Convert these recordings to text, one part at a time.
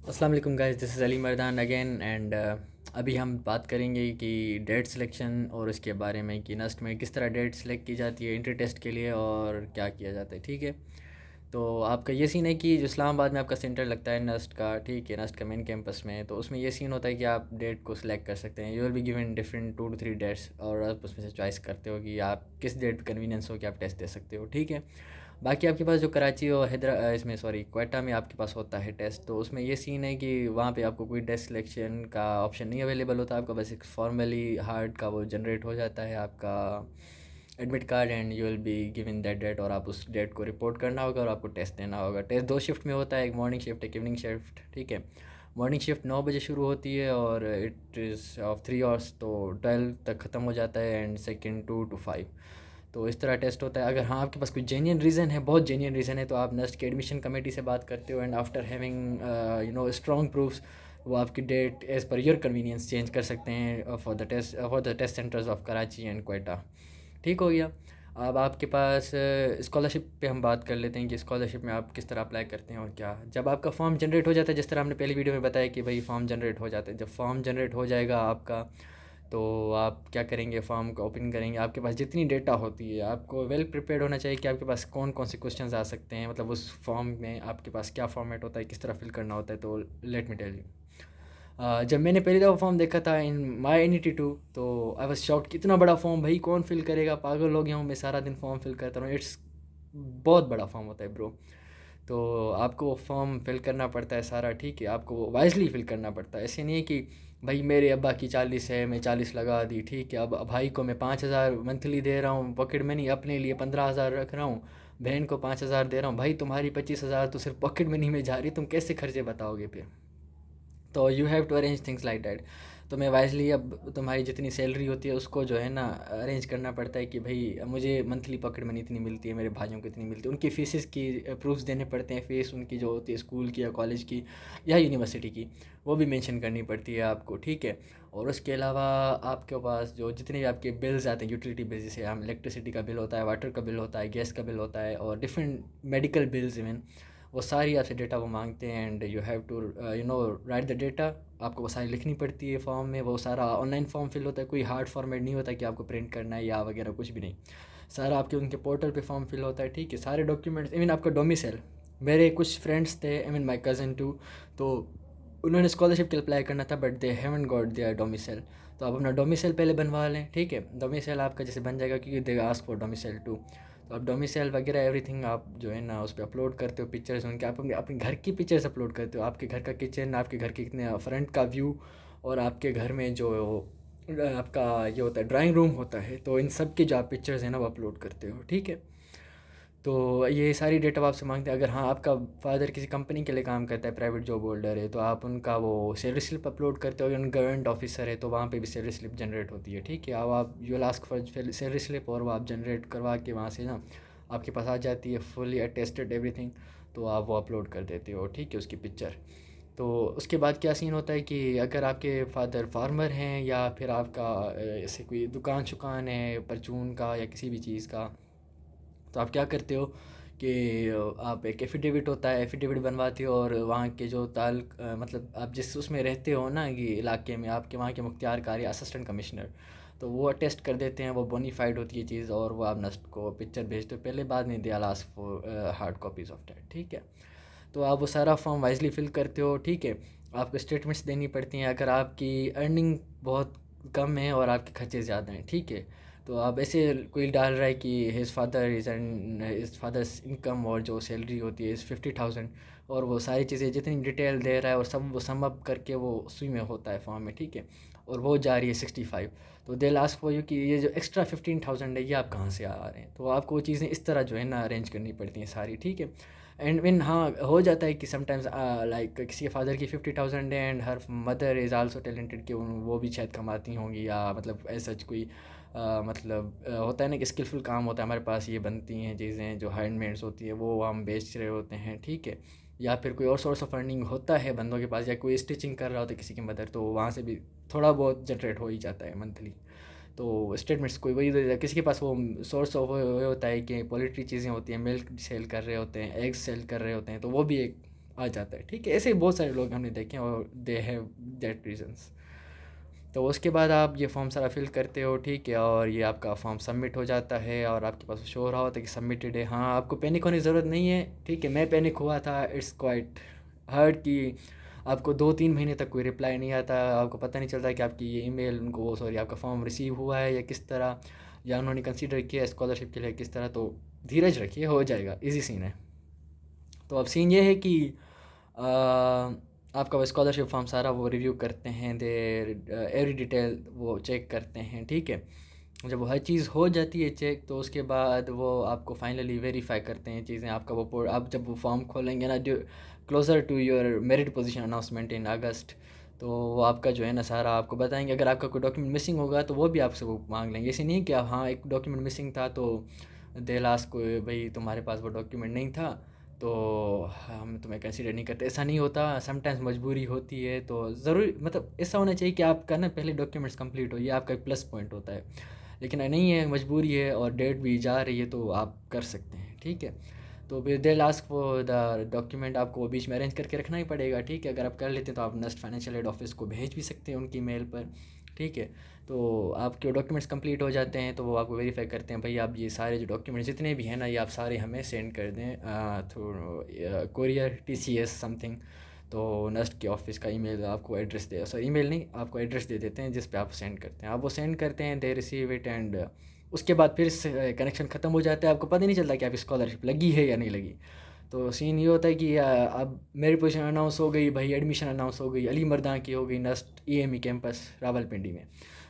अस्सलाम वालेकुम guys, this is Ali Mardan again and अभी हम बात करेंगे कि डेट सिलेक्शन और उसके बारे में कि नस्ट में किस तरह डेट सेलेक्ट की जाती है इंटर टेस्ट के लिए और क्या किया जाता है। ठीक है, तो आपका ये सीन है कि जो इस्लामाबाद में आपका सेंटर लगता है नस्ट का, ठीक है, नस्ट का मेन कैंपस में, तो उसमें ये सीन होता है कि आप डेट को सिलेक्ट कर सकते हैं। You will be given different 2 to 3 dates और आप उसमें से चॉइस करते हो कि आप किस डेट पर कन्वीनियंस हो कि आप टेस्ट दे सकते हो। ठीक है, बाकी आपके पास जो कराची और इसमें सॉरी क्वेटा में आपके पास होता है टेस्ट, तो उसमें ये सीन है कि वहाँ पे आपको कोई टेस्ट सिलेक्शन का ऑप्शन नहीं अवेलेबल होता। आपका बस एक फॉर्मली हार्ड का वो जनरेट हो जाता है आपका admit card and you will be given that date और आप उस डेट को रिपोर्ट करना होगा और आपको टेस्ट देना होगा। टेस्ट 2 शिफ्ट में होता है, एक मॉर्निंग शिफ्ट एक इवनिंग शिफ्ट। ठीक है, मॉर्निंग शिफ्ट 9 बजे शुरू होती है और इट इज़ ऑफ 3 आवर्स, तो 12 तक ख़त्म हो जाता है एंड सेकेंड 2 to 5। तो इस तरह टेस्ट होता है। अगर हाँ आपके पास कोई जेन्युइन रीज़न है, बहुत जेन्युइन रीज़न है, तो आप नस्ट के एडमिशन कमेटी से बात करते हो and after having strong proofs वो आपकी date as per your convenience change कर सकते हैं for the test centres of Karachi and Quetta. ठीक हो गया। अब आपके पास स्कॉलरशिप पे हम बात कर लेते हैं कि स्कॉलरशिप में आप किस तरह अप्लाई करते हैं और क्या। जब आपका फॉर्म जनरेट हो जाता है, जिस तरह हमने पहली वीडियो में बताया कि भाई फॉर्म जनरेट हो जाता है, जब फॉर्म जनरेट हो जाएगा आपका, तो आप क्या करेंगे, फॉर्म को ओपन करेंगे। आपके पास जितनी डेटा होती है, आपको वेल प्रिपेयर्ड होना चाहिए कि आपके पास कौन कौन से क्वेश्चंस आ सकते हैं, मतलब उस फॉर्म में आपके पास क्या फॉर्मेट होता है, किस तरह फिल करना होता है। तो लेट मी टेल यू, जब मैंने पहली दफ़ा फॉर्म देखा था इन माई NET 2, तो आई वॉज शॉक्ड, कितना बड़ा फॉर्म भाई, कौन फिल करेगा, पागल हो गया हूँ मैं, सारा दिन फॉर्म फिल करता हूँ। इट्स बहुत बड़ा फॉर्म होता है ब्रो। तो आपको फॉर्म फिल करना पड़ता है सारा, ठीक है, आपको वाइजली फिल करना पड़ता है। ऐसे नहीं है कि भाई मेरे अब्बा की 40 है, मैं 40 लगा दी, ठीक है, अब भाई को मैं 5,000 मंथली दे रहा हूँ पॉकेट मनी, अपने लिए 15,000 रख रहा हूँ, बहन को 5,000 दे रहा हूँ। भाई तुम्हारी 25,000 तो सिर्फ पॉकेट मनी में जा रही, तुम कैसे खर्चे बताओगे फिर। तो you have to arrange things like that. तो मैं वाइजली, अब तुम्हारी जितनी सैलरी होती है उसको जो है ना अरेंज करना पड़ता है कि भाई मुझे मंथली पॉकेट मनी इतनी मिलती है, मेरे भाइयों को इतनी मिलती है, उनकी फ़ीसेस की प्रूफ्स देने पड़ते हैं, फ़ीस उनकी जो होती है स्कूल की या कॉलेज की या यूनिवर्सिटी की, वो भी मेंशन करनी पड़ती है आपको। ठीक है, और उसके अलावा आपके पास जो जितने भी आपके बिल्स आते हैं, यूटिलिटी बिल्स, जैसे हम इलेक्ट्रिसिटी का बिल होता है, वाटर का बिल होता है, गैस का बिल होता है और डिफरेंट मेडिकल बिल्स इवन, वो सारी आपसे डेटा वो मांगते हैं and you have to write the data. आपको वो सारी लिखनी पड़ती है फॉर्म में। वो सारा ऑनलाइन फॉर्म फिल होता है, कोई हार्ड फॉर्मेट नहीं होता कि आपको प्रिंट करना है या वगैरह, कुछ भी नहीं। सारा आपके उनके पोर्टल पे फॉर्म फिल होता है, ठीक है, सारे डॉक्यूमेंट्स, इवन आपका डोमिसाइल। मेरे कुछ फ्रेंड्स थे, इवन माई कज़न टू, तो उन्होंने स्कॉलरशिप के लिए अप्लाई करना था but they haven't got their domicile. तो आप अपना डोमिसाइल पहले बनवा लें, ठीक है, डोमिसाइल आपका जैसे बन जाएगा क्योंकि they ask for domicile too. तो आप डोमिसाइल वगैरह एवरीथिंग आप जो है ना उस पर अपलोड करते हो, पिक्चर्स उनके, आप अपने घर की पिक्चर्स अपलोड करते हो, आपके घर का किचन, आपके घर के कितने फ्रंट का व्यू, और आपके घर में जो आपका ये होता है ड्राइंग रूम होता है, तो इन सब की जो आप पिक्चर्स हैं ना वो अपलोड करते हो। ठीक है, तो ये सारी डेटा वो आपसे मांगते हैं। अगर हाँ आपका फादर किसी कंपनी के लिए काम करता है, प्राइवेट जॉब होल्डर है, तो आप उनका वो सैलरी स्लिप अपलोड करते हो। अगर गवर्नमेंट ऑफिसर है तो वहाँ पे भी सैलरी स्लिप जनरेट होती है। ठीक है, अब आप यू लास्क फॉर सैलरी स्लिप और वो आप जनरेट करवा के वहाँ से ना आपके पास आ जाती है फुली अटेस्टेड एवरीथिंग, तो आप वो अपलोड कर देते हो, ठीक है, उसकी पिक्चर। तो उसके बाद क्या सीन होता है कि अगर आपके फादर फार्मर हैं या फिर आपका ऐसे कोई दुकान शुकान है परचून का या किसी भी चीज़ का, तो आप क्या करते हो कि आप एक एफ़िडेविट होता है, एफ़िडेविट बनवाते हो और वहाँ के जो मतलब आप जिस उसमें रहते हो ना कि इलाके में, आपके वहाँ के मुख्तियार कारी असिस्टेंट कमिश्नर, तो वो अटेस्ट कर देते हैं, वो बोनीफाइड होती है चीज़, और वो आप नस्ट को पिक्चर भेजते हो पहले, बाद में दे ask for hard copies of that. ठीक है, तो आप वो सारा फॉर्म वाइजली फिल करते हो। ठीक है, आपको स्टेटमेंट्स देनी पड़ती हैं अगर आपकी अर्निंग बहुत कम है और आपके खर्चे ज़्यादा हैं। ठीक है, तो आप ऐसे कोई डाल रहा है कि हिज़ फादर्स इनकम और जो सैलरी होती है इज़ 50,000, और वो सारी चीज़ें जितनी डिटेल दे रहा है और सब वो सम अप करके वो उसी में होता है फॉर्म में। ठीक है, और वो जा रही है 65, तो दे लास्ट फॉर यू कि ये जो एक्स्ट्रा 15,000 है ये आप कहाँ से आ रहे हैं। तो आपको वो चीज़ें इस तरह जो है ना अरेंज करनी पड़ती हैं सारी। ठीक है, एंड विन हाँ हो जाता है कि समटाइम्स लाइक किसी के फादर की 50,000 है and her mother is also talented, कि वो भी शायद कमाती होंगी, या मतलब ऐसा कोई होता है ना कि स्किलफुल काम होता है, हमारे पास ये बनती हैं चीज़ें जो हैंडमेड्स होती है वो हम बेच रहे होते हैं। ठीक है, या फिर कोई और सोर्स ऑफ अर्निंग होता है बंदों के पास, या कोई स्टिचिंग कर रहा होता है किसी की मदर, तो वहाँ से भी थोड़ा बहुत जनरेट हो ही जाता है मंथली। तो स्टेटमेंट्स कोई वही दे, किसी के पास वो सोर्स ऑफ होता है कि पोल्ट्री चीज़ें होती हैं, मिल्क सेल कर रहे होते हैं, एग्स सेल कर रहे होते हैं, तो वो भी एक आ जाता है, ठीक है। ऐसे बहुत सारे लोग हमने देखे हैं और दे हैव दैट रीजंस। तो उसके बाद आप ये फॉर्म सारा फिल करते हो, ठीक है, और ये आपका फॉर्म सबमिट हो जाता है और आपके पास शो हो रहा होता है कि सबमिटेड है। हाँ, आपको पैनिक होने की ज़रूरत नहीं है, ठीक है। मैं पैनिक हुआ था, इट्स क्वाइट हार्ड कि आपको 2-3 महीने तक कोई रिप्लाई नहीं आता, आपको पता नहीं चलता कि आपकी ये ईमेल उनको, सॉरी, आपका फॉर्म रिसीव हुआ है या किस तरह, या उन्होंने कंसीडर किया स्कॉलरशिप के लिए किस तरह। तो धीरज रखिए, हो जाएगा, इजी सीन है। तो अब सीन ये है कि आपका वो स्कॉलरशिप फॉर्म सारा वो रिव्यू करते हैं, देर एवरी डिटेल वो चेक करते हैं, ठीक है। जब वो हर चीज़ हो जाती है चेक, तो उसके बाद वो आपको फाइनली वेरीफाई करते हैं चीज़ें। आपका वो आप जब वो फॉर्म खोलेंगे ना, closer to your merit position announcement in August, तो वो आपका जो है ना सारा आपको बताएंगे। अगर आपका कोई डॉक्यूमेंट मिसिंग होगा तो वो भी आपसे वो मांग लेंगे। ऐसे नहीं कि हाँ एक डॉक्यूमेंट मिसिंग था तो दे लास्ट को भाई तुम्हारे पास वो डॉक्यूमेंट नहीं था तो हम तुम्हें कंसीडर नहीं करते, ऐसा नहीं होता। समटाइम्स मजबूरी होती है, तो ज़रूरी मतलब ऐसा होना चाहिए कि आपका ना पहले डॉक्यूमेंट्स कंप्लीट हो, ये आपका एक प्लस पॉइंट होता है। लेकिन नहीं है, मजबूरी है और डेट भी जा रही है, तो आप कर सकते हैं, ठीक है। तो फिर दे लास्ट फॉर द डॉक्यूमेंट, आपको वो बीच में अरेंज करके रखना ही पड़ेगा, ठीक है। अगर आप कर लेते हैं तो आप नेक्स्ट फाइनेंशियल एड ऑफिस को भेज भी सकते हैं उनकी मेल पर, ठीक है। तो आपके डॉक्यूमेंट्स कंप्लीट हो जाते हैं तो वो आपको वेरीफाई करते हैं, भाई आप ये सारे जो डॉक्यूमेंट्स जितने भी हैं ना, ये आप सारे हमें सेंड कर दें थ्रू कोरियर, TCS समथिंग। तो नेस्ट के ऑफिस का ईमेल आपको एड्रेस दे, सॉरी ईमेल नहीं, आपको एड्रेस दे देते हैं जिस पे आप सेंड करते हैं। आप वो सेंड करते हैं, दे रिसीव इट, एंड उसके बाद फिर कनेक्शन ख़त्म हो जाता है। आपको पता नहीं चलता कि आप स्कॉलरशिप लगी है या नहीं लगी। तो सीन ये होता है कि अब मेरी पोजीशन अनाउंस हो गई भाई, एडमिशन अनाउंस हो गई, अली मर्दां की हो गई नेस्ट EME कैंपस रावलपिंडी में।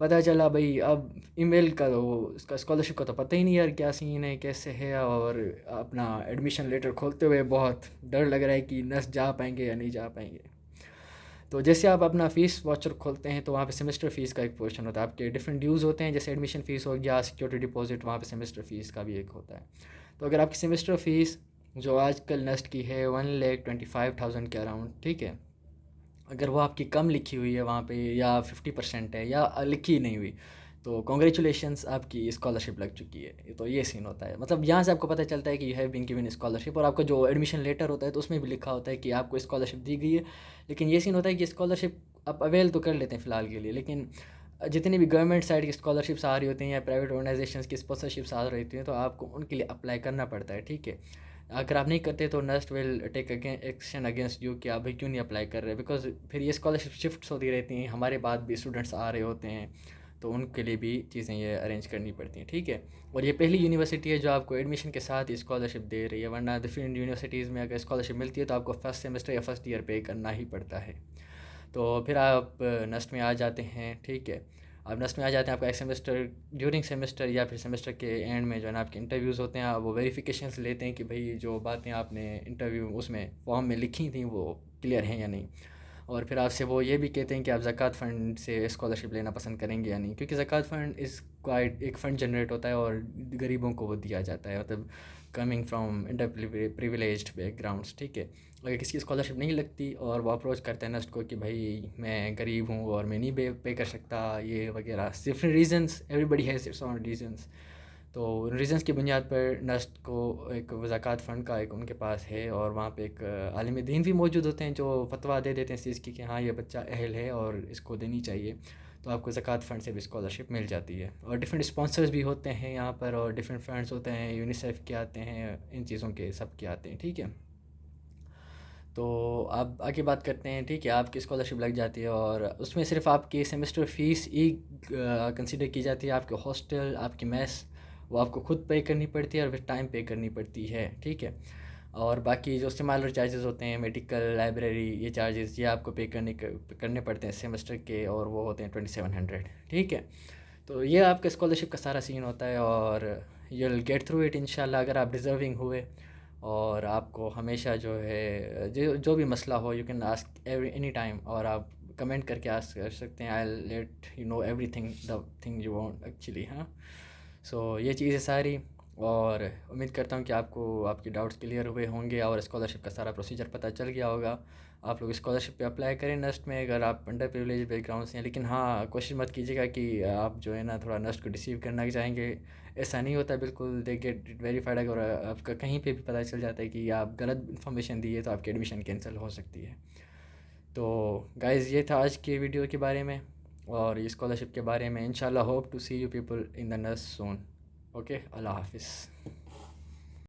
पता चला भाई, अब ईमेल का तो उसका स्कॉलरशिप का तो पता ही नहीं यार क्या सीन है कैसे है, और अपना एडमिशन लेटर खोलते हुए बहुत डर लग रहा है कि नस जा पाएंगे या नहीं जा पाएंगे। तो जैसे आप अपना फ़ीस वाचर खोलते हैं तो वहाँ पे सेमेस्टर फ़ीस का एक पोर्शन होता है, आपके डिफरेंट ड्यूज़ होते हैं, जैसे एडमिशन फ़ीस हो गया, सिक्योरिटी डिपॉजिट, वहाँ पे सेमेस्टर फ़ीस का भी एक होता है। तो अगर आपकी सेमेस्टर फ़ीस जो आजकल नेस्ट की है 1,25,000 के अराउंड, ठीक है, अगर वो आपकी कम लिखी हुई है वहाँ पे या 50% है या लिखी नहीं हुई, तो कॉन्ग्रेचुलेशंस, आपकी स्कॉलरशिप लग चुकी है। तो ये सीन होता है, मतलब यहाँ से आपको पता चलता है कि you have been given scholarship. और आपका जो एडमिशन लेटर होता है तो उसमें भी लिखा होता है कि आपको स्कॉलरशिप दी गई है। लेकिन ये सीन होता है कि स्कॉलरशिप आप अवेल तो कर लेते हैं फ़िलहाल के लिए, लेकिन जितनी भी गवर्नमेंट साइड की स्कॉलरशिप्स आ रही होती हैं या प्राइवेट ऑर्गेनाइजेशंस की स्पॉन्सरशिप्स आ रही होती हैं, तो आपको उनके लिए अप्लाई करना पड़ता है, ठीक है। अगर आप नहीं करते तो NEST will take action against you कि आप भाई क्यों नहीं अप्लाई कर रहे, बिकॉज फिर ये स्कॉलरशिप शिफ्ट्स होती रहती हैं, हमारे बाद भी स्टूडेंट्स आ रहे होते हैं, तो उनके लिए भी चीज़ें ये अरेंज करनी पड़ती हैं, ठीक है। और ये पहली यूनिवर्सिटी है जो आपको एडमिशन के साथ स्कॉलरशिप दे रही है, वरना डिफरेंट यूनिवर्सिटीज़ में अगर स्कॉलरशिप मिलती है तो आपको फर्स्ट सेमेस्टर या फर्स्ट ईयर पे करना ही पड़ता है। तो फिर आप नेक्स्ट में आ जाते हैं, ठीक है। आप नेक्स्ट में आ जाते हैं, आपका एक सेमेस्टर ड्यूरिंग सेमेस्टर या फिर सेमेस्टर के एंड में जो है ना आपके इंटरव्यूज़ होते हैं, आप वो वेरिफिकेशंस लेते हैं कि भाई जो बातें आपने इंटरव्यू उसमें फॉर्म में लिखी थी वो क्लियर हैं या नहीं। और फिर आपसे वो ये भी कहते हैं कि आप ज़कात फ़ंड से स्कॉलरशिप लेना पसंद करेंगे या नहीं, क्योंकि ज़कात फ़ंड इज़ क्वाइट एक फ़ंड जनरेट होता है और गरीबों को वो दिया जाता है, मतलब कमिंग फ्रॉम इंडर प्रिविलेज्ड बैकग्राउंड्स, ठीक है। अगर किसी की स्कॉलरशिप नहीं लगती और वो अप्रोच करता है नेस्ट को कि भाई मैं गरीब हूँ और मैं नहीं पे कर सकता, ये वगैरह different reasons, everybody has its own reasons. तो रीजंस की बुनियाद पर नेस्ट को एक ज़कात फ़ंड का एक उनके पास है, और वहाँ पे एक आलिम दीन भी मौजूद होते हैं जो फतवा दे देते हैं इस चीज़ की कि हाँ ये बच्चा अहल है और इसको देनी चाहिए। तो आपको ज़कात फ़ंड से भी स्कॉलरशिप मिल जाती है। और डिफरेंट स्पॉन्सर्स भी होते हैं यहाँ पर, और डिफरेंट फंड्स होते हैं, यूनिसेफ के आते हैं, इन चीज़ों के सब के आते हैं, ठीक है। तो आप आगे बात करते हैं, ठीक है। आपकी स्कॉलरशिप लग जाती है और उसमें सिर्फ आपकी सेमेस्टर फ़ीस ही कंसिडर की जाती है। आपके हॉस्टल, आपकी मेस, वो आपको खुद पे करनी पड़ती है और फिर टाइम पे करनी पड़ती है, ठीक है। और बाकी जो सिमिलर चार्जेस होते हैं, मेडिकल, लाइब्रेरी, ये चार्जेस ये आपको पे करने पड़ते हैं सेमेस्टर के, और वो होते हैं 2700, ठीक है। तो ये आपका स्कॉलरशिप का सारा सीन होता है, और you will get through it इंशाल्लाह, अगर आप डिज़र्विंग हुए। और आपको हमेशा जो है जो भी मसला हो, you can ask any time, और आप कमेंट करके आस्क कर सकते हैं। I let you know everything the thing you want actually, हाँ। सो ये चीज़ें सारी, और उम्मीद करता हूँ कि आपको आपके डाउट्स क्लियर हुए होंगे और स्कॉलरशिप का सारा प्रोसीजर पता चल गया होगा। आप लोग स्कॉलरशिप पे अप्लाई करें नस्ट में, अगर आप अंडर प्रिविलेज बैकग्राउंड से हैं। लेकिन हाँ, कोशिश मत कीजिएगा कि आप जो है ना थोड़ा नस्ट को डिसीव करना चाहेंगे, ऐसा नहीं होता बिल्कुल। They get it verified. अगर आपका कहीं पे भी पता चल जाता है कि आप गलत इन्फॉर्मेशन दिए तो आपकी एडमिशन कैंसिल हो सकती है। तो गाइज़, ये था आज की वीडियो के बारे में और ये स्कॉलरशिप के बारे में। इंशाल्लाह hope to see you people in the next soon. Okay, अल्लाह हाफिज़।